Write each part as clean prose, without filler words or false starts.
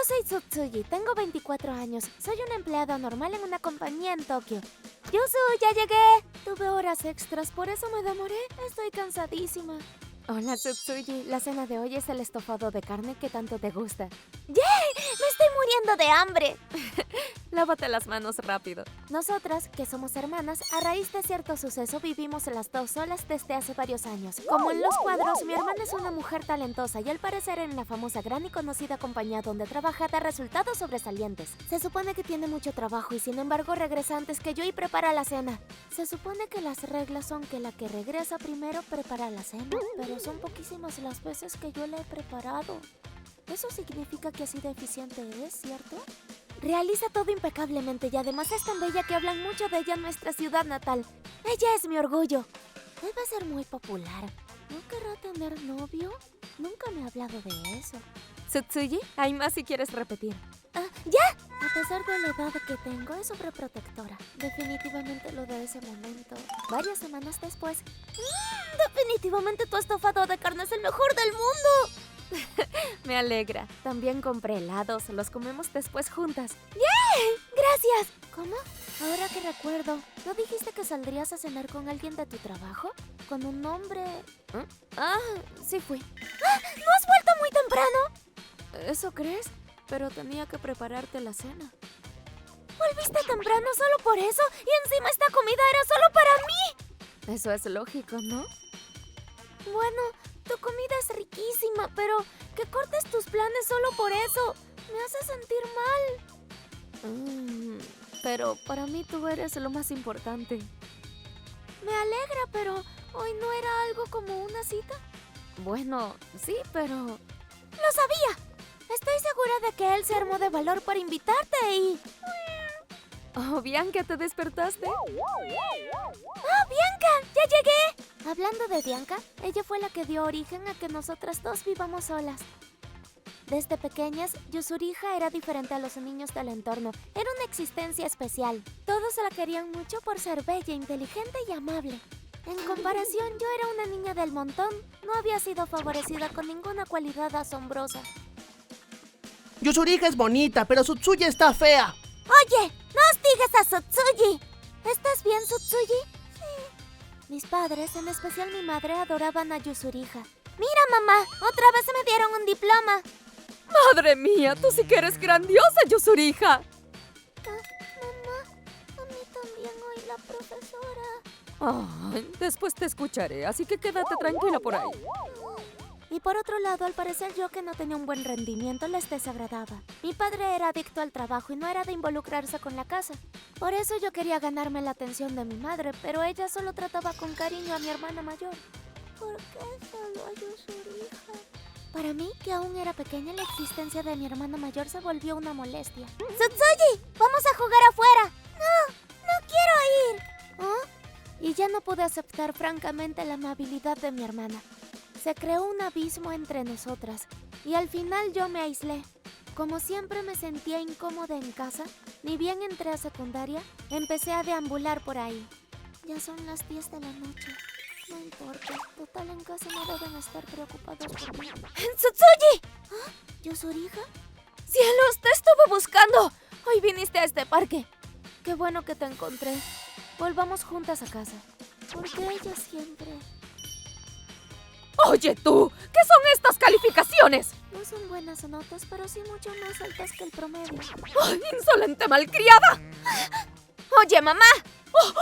soy Tsutsugi, tengo 24 años. Soy una empleada normal en una compañía en Tokio. Yusu, ya llegué. Tuve horas extras, por eso me demoré. Estoy cansadísima. Hola, Tsutsugi. La cena de hoy es el estofado de carne que tanto te gusta. ¡Yay! ¡Me estoy muriendo de hambre! Lávate las manos rápido. Nosotras, que somos hermanas, a raíz de cierto suceso vivimos las dos solas desde hace varios años. Como en los cuadros, mi hermana es una mujer talentosa y al parecer en la famosa gran y conocida compañía donde trabaja da resultados sobresalientes. Se supone que tiene mucho trabajo y sin embargo regresa antes que yo y prepara la cena. Se supone que las reglas son que la que regresa primero prepara la cena, pero son poquísimas las veces que yo la he preparado. Eso significa que así de eficiente es, ¿cierto? Realiza todo impecablemente y además es tan bella que hablan mucho de ella en nuestra ciudad natal. Ella es mi orgullo. Debe ser muy popular. ¿No querrá tener novio? Nunca me ha hablado de eso. Tsutsugi, hay más si quieres repetir. ¡Ya! A pesar de la edad que tengo, es sobreprotectora. Definitivamente lo de ese momento. Varias semanas después... ¡Definitivamente tu estofado de carne es el mejor del mundo! Me alegra. También compré helados. Los comemos después juntas. ¡Yay! ¡Gracias! ¿Cómo? Ahora que recuerdo, ¿no dijiste que saldrías a cenar con alguien de tu trabajo? ¿Con un hombre? Sí fui. ¿No has vuelto muy temprano? ¿Eso crees? Pero tenía que prepararte la cena. ¿Volviste temprano solo por eso? Y encima esta comida era solo para mí. Eso es lógico, ¿no? Bueno, tu comida es riquísima, pero que cortes tus planes solo por eso me hace sentir mal. Pero para mí tú eres lo más importante. Me alegra, pero ¿hoy no era algo como una cita? Bueno, sí, pero... ¡Lo sabía! Estoy segura de que él se armó de valor para invitarte y... Oh, Bianca, ¿te despertaste? ¡Oh, Bianca! ¡Ya llegué! Hablando de Bianca, ella fue la que dio origen a que nosotras dos vivamos solas. Desde pequeñas, Yusuriha era diferente a los niños del entorno. Era una existencia especial. Todos la querían mucho por ser bella, inteligente y amable. En comparación, yo era una niña del montón. No había sido favorecida con ninguna cualidad asombrosa. Yusuriha es bonita, pero Tsutsugi está fea. ¡Oye! ¡No hostigues a Tsutsugi! ¿Estás bien, Tsutsugi? Sí. Mis padres, en especial mi madre, adoraban a Yusuriha. ¡Mira, mamá! ¡Otra vez me dieron un diploma! ¡Madre mía! ¡Tú sí que eres grandiosa, Yusuriha! Mamá, a mí también hoy la profesora... Ay, después te escucharé, así que quédate tranquila por ahí. Y por otro lado, al parecer yo que no tenía un buen rendimiento les desagradaba. Mi padre era adicto al trabajo y no era de involucrarse con la casa. Por eso yo quería ganarme la atención de mi madre, pero ella solo trataba con cariño a mi hermana mayor. ¿Por qué solo a Yusuriha? Para mí, que aún era pequeña, la existencia de mi hermana mayor se volvió una molestia. ¡Tsutsugi! ¡Vamos a jugar afuera! ¡No quiero ir! Y ya no pude aceptar francamente la amabilidad de mi hermana. Se creó un abismo entre nosotras y al final yo me aislé. Como siempre me sentía incómoda en casa, ni bien entré a secundaria, empecé a deambular por ahí. Ya son las 10 de la noche. No importa, total en casa no deben estar preocupados por mí. ¡Tsutsugi! ¿Yusuriha? ¡Cielos! ¡Te estuve buscando! Hoy viniste a este parque. Qué bueno que te encontré. Volvamos juntas a casa. Porque ella siempre... ¡Oye tú! ¿Qué son estas calificaciones? No son buenas notas, pero sí mucho más altas que el promedio. ¡Ay, insolente malcriada! ¡Oye, mamá! ¡Oh!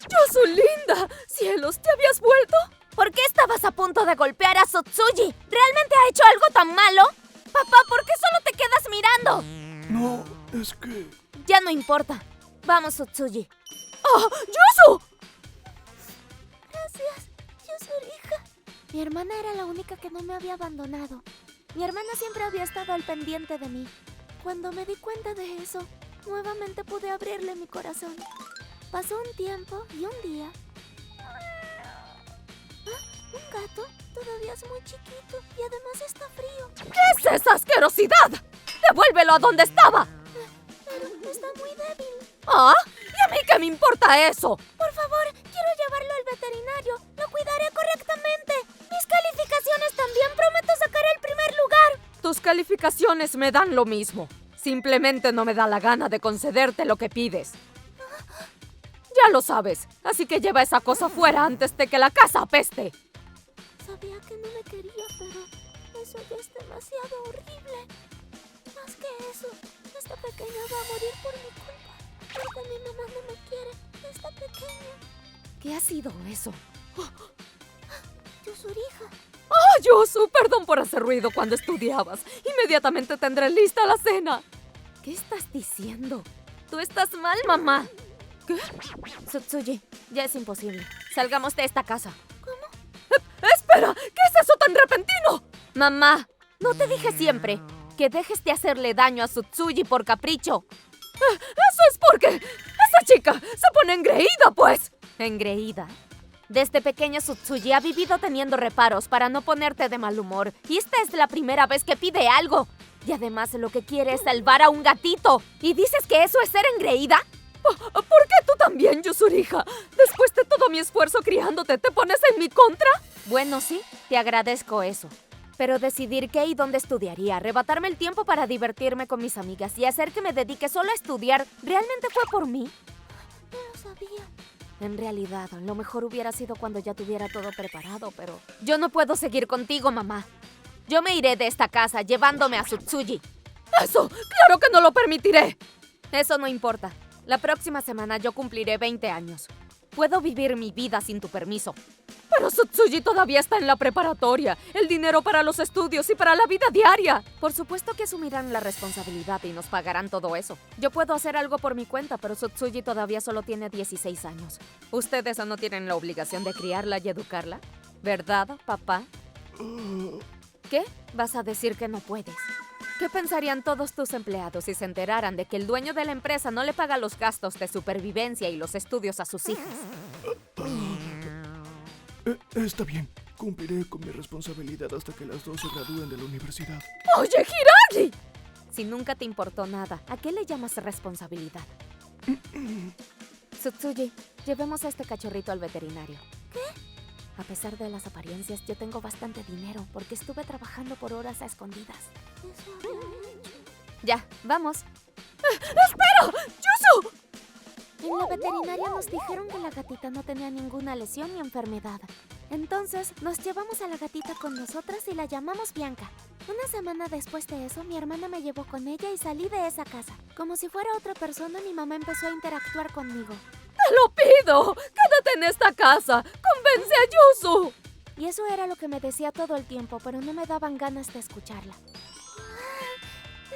¡Yusu linda! ¡Cielos! ¿Te habías vuelto? ¿Por qué estabas a punto de golpear a Tsutsugi? ¿Realmente ha hecho algo tan malo? Papá, ¿por qué solo te quedas mirando? No, es que... Ya no importa. Vamos, Tsutsugi. ¡Oh! ¡Yusu! Gracias, Yusuriha. Mi hermana era la única que no me había abandonado. Mi hermana siempre había estado al pendiente de mí. Cuando me di cuenta de eso, nuevamente pude abrirle mi corazón. Pasó un tiempo y un día... ¿Un gato? Todavía es muy chiquito y además está frío. ¿Qué es esa asquerosidad? ¡Devuélvelo a donde estaba! Pero está muy débil. ¿Ah? ¿Y a mí qué me importa eso? Por favor, quiero llevarlo al veterinario. Lo cuidaré correctamente. Mis calificaciones también. Prometo sacar el primer lugar. Tus Tus calificaciones me dan lo mismo. Simplemente no me da la gana de concederte lo que pides. Ya lo sabes, así que lleva esa cosa fuera antes de que la casa apeste. Sabía que no me quería, pero eso ya es demasiado horrible. Más que eso, esta pequeña va a morir por mi culpa. Porque mi mamá no me quiere. Esta pequeña. ¿Qué ha sido eso? Yusurija. ¡Ah, Yusu! Perdón por hacer ruido cuando estudiabas. Inmediatamente tendré lista la cena. ¿Qué estás diciendo? Tú estás mal, mamá. ¿Qué? Tsutsuyi, ya es imposible. Salgamos de esta casa. ¿Cómo? ¡Espera! ¿Qué es eso tan repentino? Mamá, ¿no te dije siempre que dejes de hacerle daño a Tsutsuyi por capricho? Eso es porque esa chica se pone engreída, pues. ¿Engreída? Desde pequeña Tsutsuyi ha vivido teniendo reparos para no ponerte de mal humor. Y esta es la primera vez que pide algo. Y además lo que quiere es salvar a un gatito. ¿Y dices que eso es ser engreída? ¿Por qué tú también, Yusurija? Después de todo mi esfuerzo criándote, ¿te pones en mi contra? Bueno, sí, te agradezco eso. Pero decidir qué y dónde estudiaría, arrebatarme el tiempo para divertirme con mis amigas y hacer que me dedique solo a estudiar, ¿realmente fue por mí? No lo sabía. En realidad, lo mejor hubiera sido cuando ya tuviera todo preparado, pero yo no puedo seguir contigo, mamá. Yo me iré de esta casa llevándome a Tsutsuyi. ¡Eso! ¡Claro que no lo permitiré! Eso no importa. La próxima semana yo cumpliré 20 años. Puedo vivir mi vida sin tu permiso. Pero Tsutsuyi todavía está en la preparatoria. El dinero para los estudios y para la vida diaria. Por supuesto que asumirán la responsabilidad y nos pagarán todo eso. Yo puedo hacer algo por mi cuenta, pero Tsutsuyi todavía solo tiene 16 años. ¿Ustedes no tienen la obligación de criarla y educarla? ¿Verdad, papá? ¿Qué? ¿Vas a decir que no puedes? ¿Qué pensarían todos tus empleados si se enteraran de que el dueño de la empresa no le paga los gastos de supervivencia y los estudios a sus hijas? Está bien. Cumpliré con mi responsabilidad hasta que las dos se gradúen de la universidad. ¡Oye, Hiiragi! Si nunca te importó nada, ¿a qué le llamas responsabilidad? Tsutsuyi, llevemos a este cachorrito al veterinario. ¿Qué? A pesar de las apariencias, yo tengo bastante dinero porque estuve trabajando por horas a escondidas. Eso había hecho. Ya, vamos. ¡Espera! ¡Yusu! En la veterinaria nos dijeron que la gatita no tenía ninguna lesión ni enfermedad. Entonces, nos llevamos a la gatita con nosotras y la llamamos Bianca. Una semana después de eso, mi hermana me llevó con ella y salí de esa casa. Como si fuera otra persona, mi mamá empezó a interactuar conmigo. ¡Te lo pido! ¡Quédate en esta casa! ¡Convence a Yusu! Y eso era lo que me decía todo el tiempo, pero no me daban ganas de escucharla.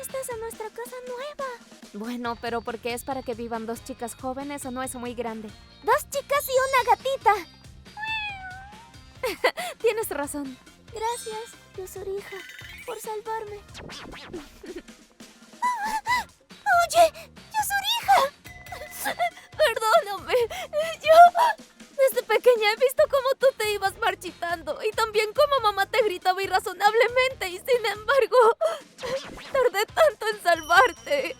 ¡Esta es nuestra casa nueva! Bueno, pero porque es para que vivan dos chicas jóvenes o no es muy grande. ¡Dos chicas y una gatita! Tienes razón. Gracias, Yusurija, por salvarme. ¡Oye, Yusurija! Perdóname, desde pequeña he visto cómo tú te ibas marchitando y también cómo mamá te gritaba irrazonablemente y sin embargo tardé tanto en salvarte.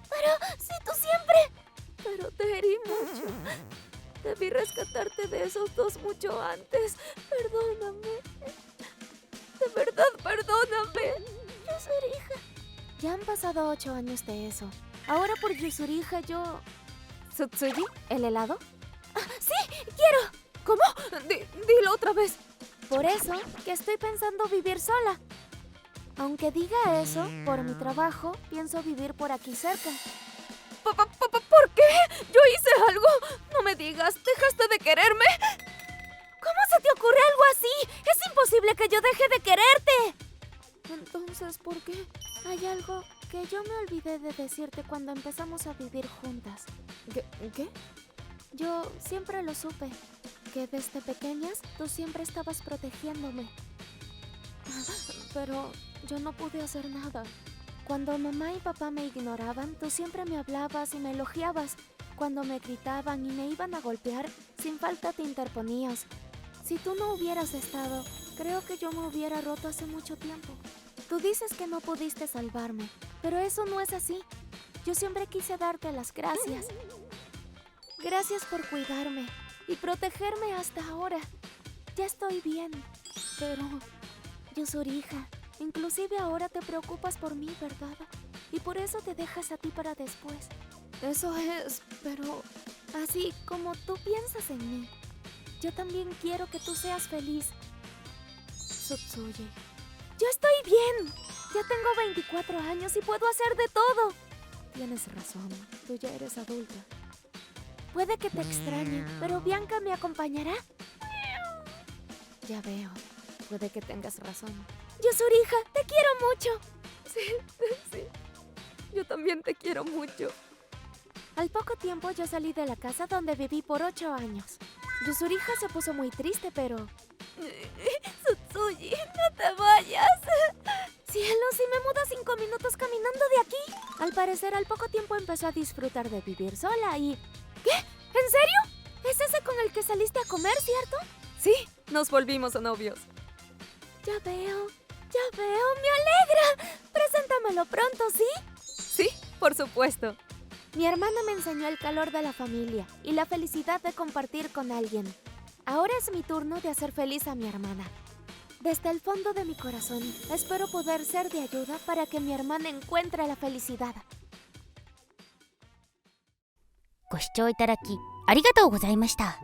Pero si tú siempre... Pero te herí mucho. Debí rescatarte de esos dos mucho antes. Perdóname. De verdad, perdóname. Yusurija. Ya han pasado 8 años de eso. Ahora por Yusurija yo... ¿Tsutsuyi? ¿El helado? ¡Sí! ¡Quiero! ¿Cómo? Dilo otra vez. Por eso que estoy pensando vivir sola. Aunque diga eso, por mi trabajo, pienso vivir por aquí cerca. ¿Por qué? ¿Yo hice algo? No me digas, ¿dejaste de quererme? ¿Cómo se te ocurre algo así? ¡Es imposible que yo deje de quererte! Entonces, ¿por qué? Hay algo que yo me olvidé de decirte cuando empezamos a vivir juntas. ¿Qué? Yo siempre lo supe, que desde pequeñas tú siempre estabas protegiéndome. Pero yo no pude hacer nada. Cuando mamá y papá me ignoraban, tú siempre me hablabas y me elogiabas. Cuando me gritaban y me iban a golpear, sin falta te interponías. Si tú no hubieras estado, creo que yo me hubiera roto hace mucho tiempo. Tú dices que no pudiste salvarme, pero eso no es así. Yo siempre quise darte las gracias. Gracias por cuidarme y protegerme hasta ahora. Ya estoy bien, pero Yusuri, hija, inclusive ahora te preocupas por mí, ¿verdad? Y por eso te dejas a ti para después. Eso es, pero así como tú piensas en mí, yo también quiero que tú seas feliz. Tsutsuyi, yo estoy bien. Ya tengo 24 años y puedo hacer de todo. Tienes razón, tú ya eres adulta. Puede que te extrañe, pero Bianca me acompañará. Ya veo, puede que tengas razón. Yusuri, hija, te quiero mucho. Sí. Yo también te quiero mucho. Al poco tiempo yo salí de la casa donde viví por 8 años. Yusuri, hija, se puso muy triste, pero... Tsutsuyi, no te vayas. Cielo, si me mudo 5 minutos caminando de aquí. Al parecer, al poco tiempo empezó a disfrutar de vivir sola y... ¿Qué? ¿En serio? ¿Es ese con el que saliste a comer, cierto? Sí, nos volvimos novios. Ya veo, me alegra. Preséntamelo pronto, ¿sí? Sí, por supuesto. Mi hermana me enseñó el calor de la familia y la felicidad de compartir con alguien. Ahora es mi turno de hacer feliz a mi hermana. Desde el fondo de mi corazón, espero poder ser de ayuda para que mi hermana encuentre la felicidad. ご視聴いただきありがとうございました。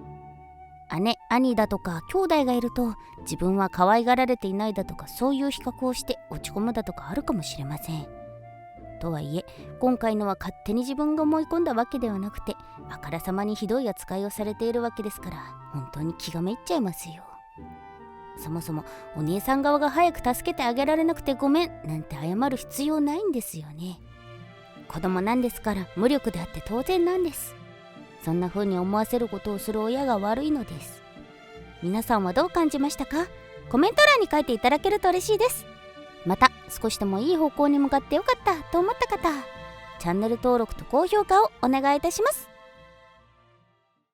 姉、兄だとか兄弟がいると自分は可愛がられていないだとかそういう比較をして落ち込むだとかあるかもしれません。とはいえ今回のは勝手に自分が思い込んだわけではなくてあからさまにひどい扱いをされているわけですから本当に気がめいっちゃいますよ。そもそもお姉さん側が早く助けてあげられなくてごめんなんて謝る必要ないんですよね。子供なんですから無力であって当然なんです。そんな風に思わせることをする親が悪いのです。皆さんはどう感じましたか？コメント欄に書いていただけると嬉しいです。また少しでもいい方向に向かってよかったと思った方、チャンネル登録と高評価をお願いいたします。